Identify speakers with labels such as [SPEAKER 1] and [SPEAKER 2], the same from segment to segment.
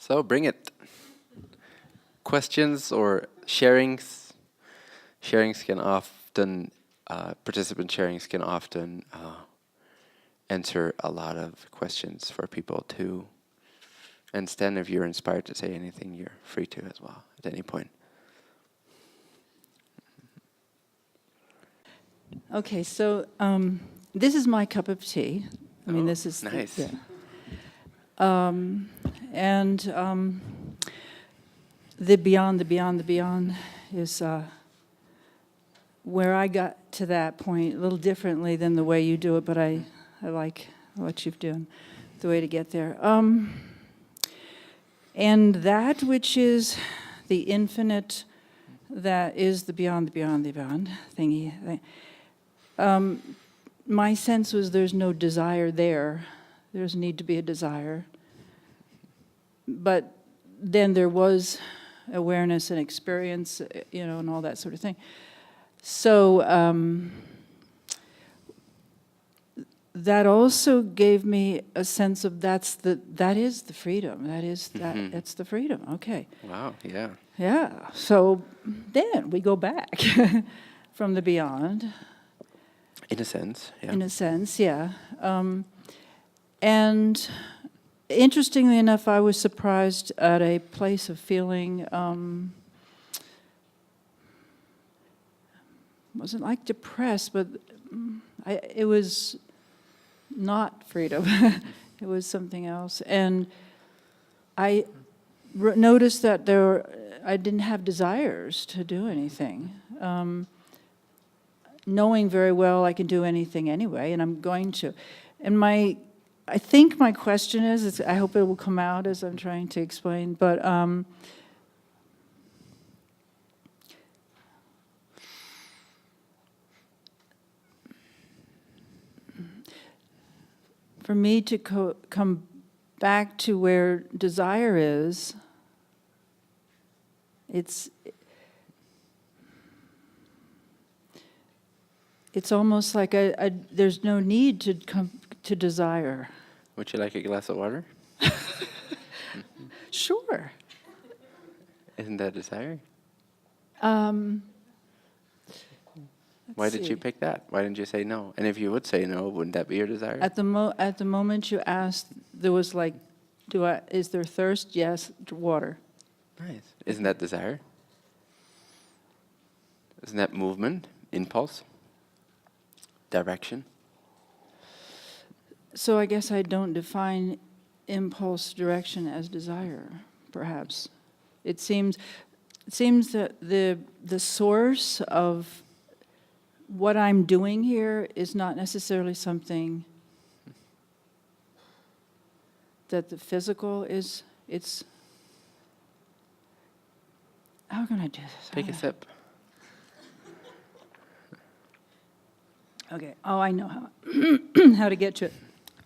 [SPEAKER 1] So bring it. Questions or sharings. Sharings can often, participant sharings can often answer a lot of questions for people too. And Stan, if you're inspired to say anything, you're free to as well at any point.
[SPEAKER 2] Okay, so this is my cup of tea. I mean, this is
[SPEAKER 1] nice.
[SPEAKER 2] The beyond is where I got to that point a little differently than the way you do it, but I like what you've done, the way to get there. And that which is the infinite, that is the beyond thingy. My sense was there's no desire there. There's need to be a desire. But then there was awareness and experience, and all that sort of thing. So that also gave me a sense of that is the freedom. That's the freedom. Okay.
[SPEAKER 1] Wow, yeah.
[SPEAKER 2] Yeah. So then we go back from the beyond.
[SPEAKER 1] In a sense, yeah.
[SPEAKER 2] In a sense, yeah. And interestingly enough, I was surprised at a place of feeling, wasn't like depressed, but it was not freedom. It was something else. And I noticed that I didn't have desires to do anything. Knowing very well I can do anything anyway, and I'm going to. And I think my question is, I hope it will come out as I'm trying to explain, but for me to come back to where desire is, it's almost like there's no need to come to desire.
[SPEAKER 1] Would you like a glass of water?
[SPEAKER 2] Sure.
[SPEAKER 1] Isn't that desire? Why did you pick that? Why didn't you say no? And if you would say no, wouldn't that be your desire?
[SPEAKER 2] At the moment you asked, there was like, is there thirst? Yes, water.
[SPEAKER 1] Nice. Isn't that desire? Isn't that movement, impulse, direction?
[SPEAKER 2] So I guess I don't define impulse, direction as desire, perhaps. It seems that the source of what I'm doing here is not necessarily something that the physical is. It's, how can I do this?
[SPEAKER 1] Take a sip.
[SPEAKER 2] Okay. Oh, I know how to get to it.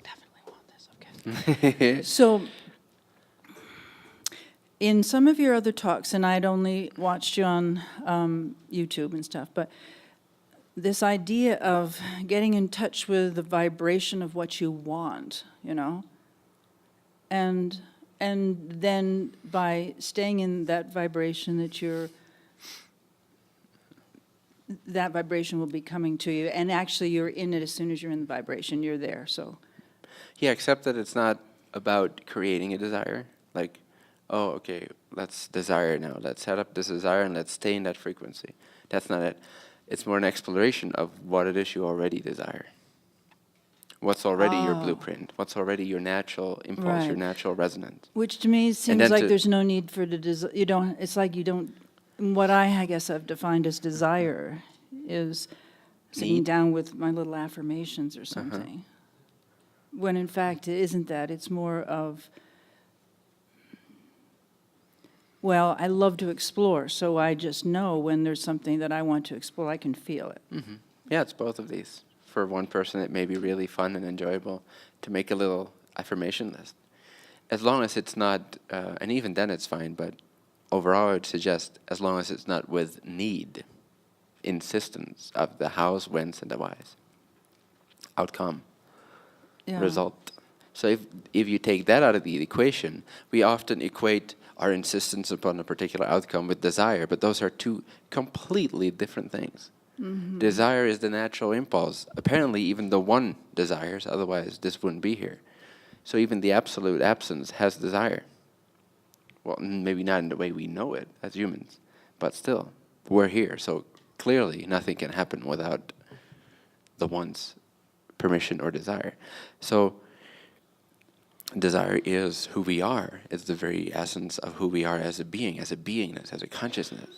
[SPEAKER 2] Definitely want this. Okay. So, in some of your other talks, and I'd only watched you on YouTube and stuff, but this idea of getting in touch with the vibration of what you want, and then by staying in that vibration that vibration will be coming to you, and actually you're in it as soon as you're in the vibration, you're there, so.
[SPEAKER 1] Yeah, except that it's not about creating a desire. Like, oh, okay, let's desire now. Let's set up this desire and let's stay in that frequency. That's not it. It's more an exploration of what it is you already desire. What's already your blueprint? What's already your natural impulse, your natural resonance?
[SPEAKER 2] Which to me seems like there's no need for the desire. It's like you don't, what I guess I've defined as desire is sitting down with my little affirmations or something. When in fact it isn't that. It's more of, well, I love to explore, so I just know when there's something that I want to explore, I can feel it.
[SPEAKER 1] Mm-hmm. Yeah, it's both of these. For one person, it may be really fun and enjoyable to make a little affirmation list. As long as it's not, and even then it's fine, but overall I would suggest as long as it's not with need, insistence of the hows, whens, and the whys. Outcome, result. So if you take that out of the equation, we often equate our insistence upon a particular outcome with desire, but those are two completely different things. Desire is the natural impulse. Apparently, even the one desires, otherwise this wouldn't be here. So even the absolute absence has desire. Well, maybe not in the way we know it as humans, but still, we're here. So clearly, nothing can happen without the one's permission or desire. So desire is who we are. It's the very essence of who we are as a being, as a beingness, as a consciousness.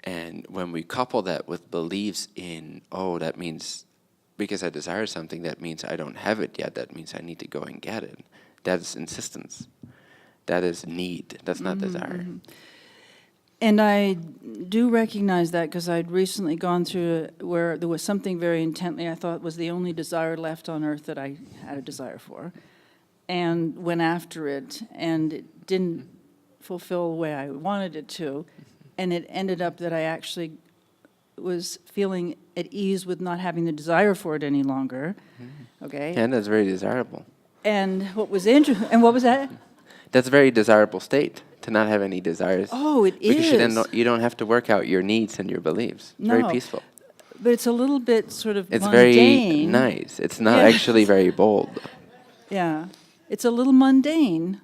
[SPEAKER 1] And when we couple that with beliefs in, oh, that means because I desire something, that means I don't have it yet, that means I need to go and get it. That is insistence. That is need. That's not desire.
[SPEAKER 2] And I do recognize that because I'd recently gone through where there was something very intently I thought was the only desire left on earth that I had a desire for, and went after it, and it didn't fulfill the way I wanted it to, and it ended up that I actually was feeling at ease with not having the desire for it any longer. Okay.
[SPEAKER 1] And that's very desirable.
[SPEAKER 2] And what was interesting, and what was that?
[SPEAKER 1] That's a very desirable state, to not have any desires.
[SPEAKER 2] Oh, it
[SPEAKER 1] because
[SPEAKER 2] is.
[SPEAKER 1] You don't have to work out your needs and your beliefs. It's very peaceful.
[SPEAKER 2] But it's a little bit sort of
[SPEAKER 1] It's
[SPEAKER 2] mundane.
[SPEAKER 1] very nice. It's not actually very bold.
[SPEAKER 2] Yeah. It's a little mundane.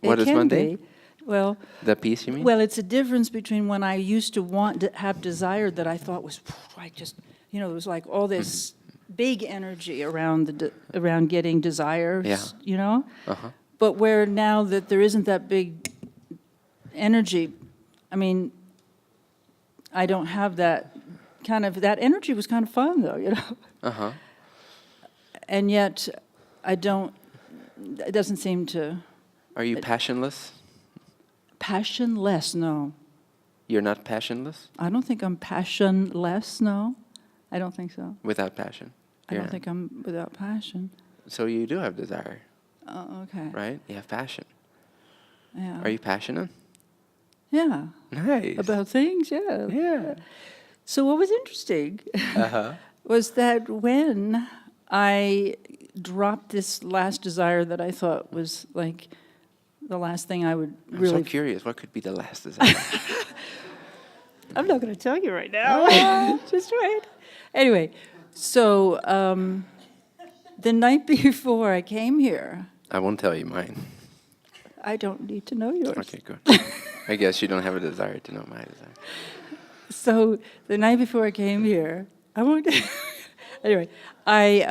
[SPEAKER 1] What is mundane?
[SPEAKER 2] Be. Well,
[SPEAKER 1] the peace, you mean?
[SPEAKER 2] Well, it's a difference between when I used to want to have desire that I thought was, I just, you know, it was like all this big energy around around getting desires, you know? But where now that there isn't that big energy, I mean, I don't have that that energy was kind of fun though, you know? And yet, it doesn't seem to.
[SPEAKER 1] Are you passionless?
[SPEAKER 2] Passionless, no.
[SPEAKER 1] You're not passionless?
[SPEAKER 2] I don't think I'm passionless, no. I don't think so.
[SPEAKER 1] Without passion?
[SPEAKER 2] I don't think I'm without passion.
[SPEAKER 1] So you do have desire.
[SPEAKER 2] Oh, okay.
[SPEAKER 1] Right? You have passion.
[SPEAKER 2] Yeah.
[SPEAKER 1] Are you passionate?
[SPEAKER 2] Yeah.
[SPEAKER 1] Nice.
[SPEAKER 2] About things, yeah.
[SPEAKER 1] Yeah.
[SPEAKER 2] So what was interesting was that when I dropped this last desire that I thought was like the last thing I would really...
[SPEAKER 1] I'm so curious. What could be the last desire?
[SPEAKER 2] I'm not going to tell you right now. Just wait. Anyway, so the night before I came here...
[SPEAKER 1] I won't tell you mine.
[SPEAKER 2] I don't need to know yours.
[SPEAKER 1] Okay, good. I guess you don't have a desire to know my desire.
[SPEAKER 2] So the night before I came here, I won't... Anyway, I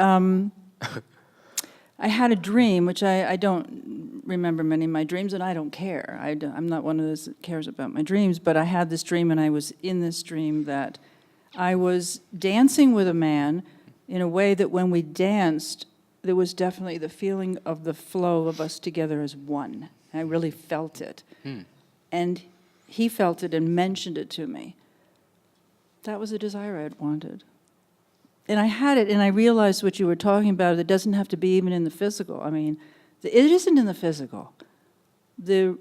[SPEAKER 2] had a dream, which I don't remember many of my dreams, and I don't care. I'm not one of those that cares about my dreams, but I had this dream, and I was in this dream that I was dancing with a man in a way that when we danced, there was definitely the feeling of the flow of us together as one. I really felt it. And he felt it and mentioned it to me. That was a desire I had wanted. And I had it, and I realized what you were talking about. It doesn't have to be even in the physical. I mean, it isn't in the physical. The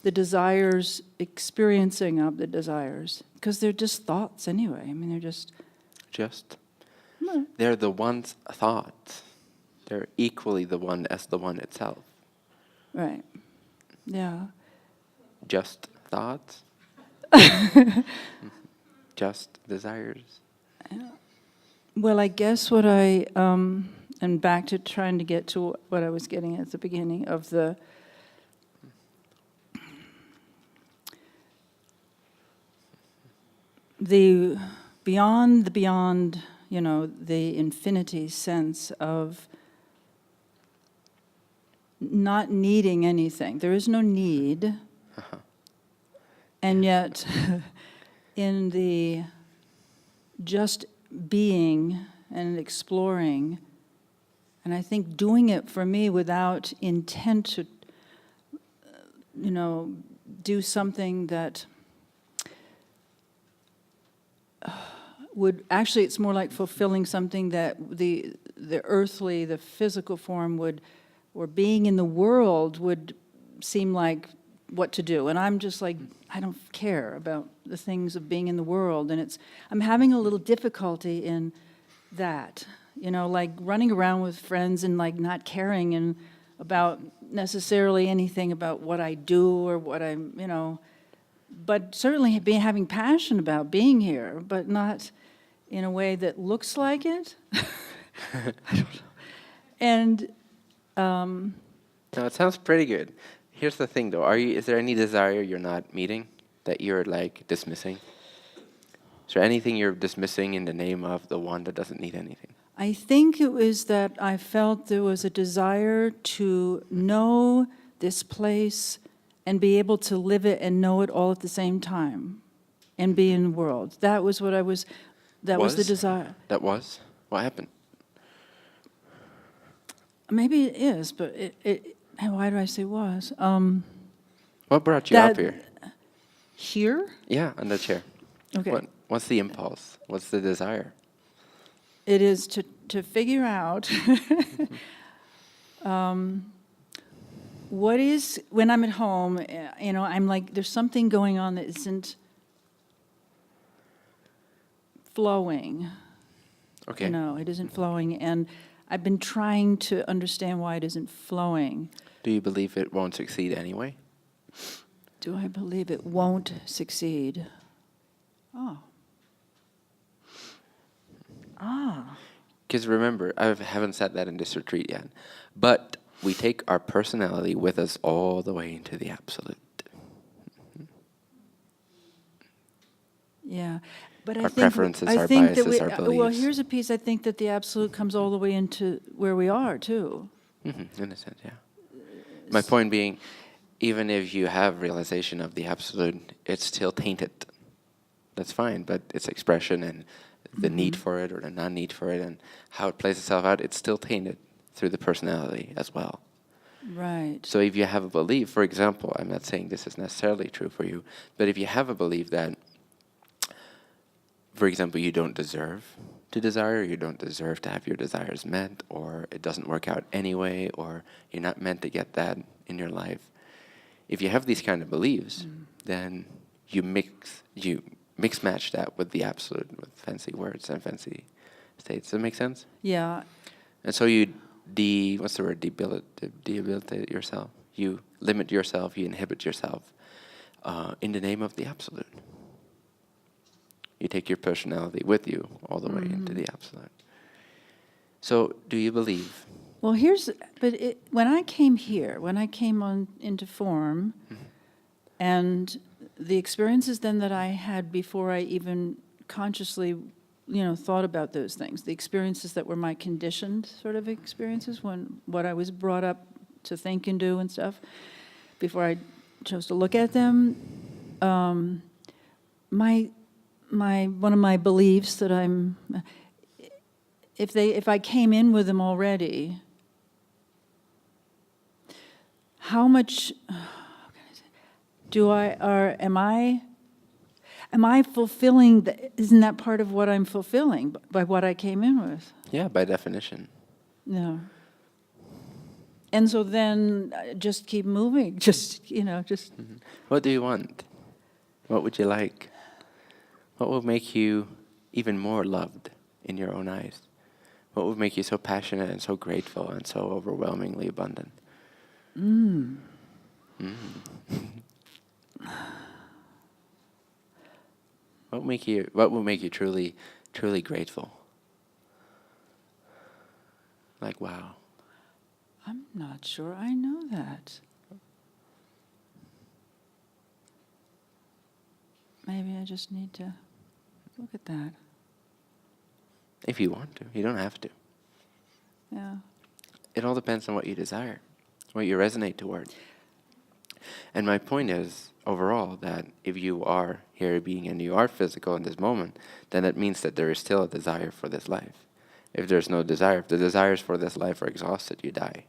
[SPEAKER 2] desires, experiencing of the desires, because they're just thoughts anyway. I mean, they're just...
[SPEAKER 1] They're the one's thoughts. They're equally the one as the one itself.
[SPEAKER 2] Right. Yeah.
[SPEAKER 1] Just thoughts. Just desires.
[SPEAKER 2] Well, I guess what I, and back to trying to get to what I was getting at the beginning of the beyond, you know, the infinity sense of not needing anything. There is no need. And yet, in the just being and exploring, and I think doing it for me without intent to, you know, do something that would, actually it's more like fulfilling something that the earthly, the physical form would, or being in the world would seem like what to do. And I'm just like, I don't care about the things of being in the world. And I'm having a little difficulty in that. like running around with friends and like not caring and about necessarily anything about what I do or what I'm, but certainly having passion about being here, but not in a way that looks like it. I don't know. And
[SPEAKER 1] No, it sounds pretty good. Here's the thing, though. Is there any desire you're not meeting that you're like dismissing? Is there anything you're dismissing in the name of the one that doesn't need anything?
[SPEAKER 2] I think it was that I felt there was a desire to know this place and be able to live it and know it all at the same time and be in the world. That was what was the desire.
[SPEAKER 1] That was? What happened?
[SPEAKER 2] Maybe it is, but why do I say was?
[SPEAKER 1] What brought you up here?
[SPEAKER 2] Here?
[SPEAKER 1] Yeah, on the chair.
[SPEAKER 2] Okay.
[SPEAKER 1] What's the impulse? What's the desire?
[SPEAKER 2] It is to figure out what is, when I'm at home, I'm like, there's something going on that isn't flowing.
[SPEAKER 1] Okay.
[SPEAKER 2] It isn't flowing, and I've been trying to understand why it isn't flowing.
[SPEAKER 1] Do you believe it won't succeed anyway?
[SPEAKER 2] Do I believe it won't succeed? Oh.
[SPEAKER 1] Because remember, I haven't said that in this retreat yet, but we take our personality with us all the way into the absolute.
[SPEAKER 2] Yeah. But
[SPEAKER 1] Our preferences, our biases, our beliefs.
[SPEAKER 2] Well, here's a piece. I think that the absolute comes all the way into where we are, too.
[SPEAKER 1] Mm-hmm, in a sense, yeah. My point being, even if you have realization of the absolute, it's still tainted. That's fine, but its expression and the need for it or the non-need for it and how it plays itself out, it's still tainted through the personality as well.
[SPEAKER 2] Right.
[SPEAKER 1] So if you have a belief, for example, I'm not saying this is necessarily true for you, but if you have a belief that, for example, you don't deserve to desire, you don't deserve to have your desires met, or it doesn't work out anyway, or you're not meant to get that in your life. If you have these kind of beliefs, then you mix match that with the absolute, with fancy words and fancy states. Does that make sense?
[SPEAKER 2] Yeah.
[SPEAKER 1] And so you debilitate yourself. You limit yourself, you inhibit yourself in the name of the absolute. You take your personality with you all the way into the absolute. So do you believe?
[SPEAKER 2] Well, when I came on into form, and the experiences then that I had before I even consciously, thought about those things, the experiences that were my conditioned sort of experiences, what I was brought up to think and do and stuff, before I chose to look at them, one of my beliefs that if I came in with them already, how much am I fulfilling? Isn't that part of what I'm fulfilling by what I came in with?
[SPEAKER 1] Yeah, by definition.
[SPEAKER 2] Yeah. And so then just keep moving. Just.
[SPEAKER 1] What do you want? What would you like? What will make you even more loved in your own eyes? What would make you so passionate and so grateful and so overwhelmingly abundant? What will make you truly, truly grateful? Like, wow.
[SPEAKER 2] I'm not sure I know that. Maybe I just need to look at that.
[SPEAKER 1] If you want to. You don't have to.
[SPEAKER 2] Yeah.
[SPEAKER 1] It all depends on what you desire, what you resonate toward. And my point is, overall, that if you are here being and you are physical in this moment, then it means that there is still a desire for this life. If there's no desire, if the desires for this life are exhausted, you die.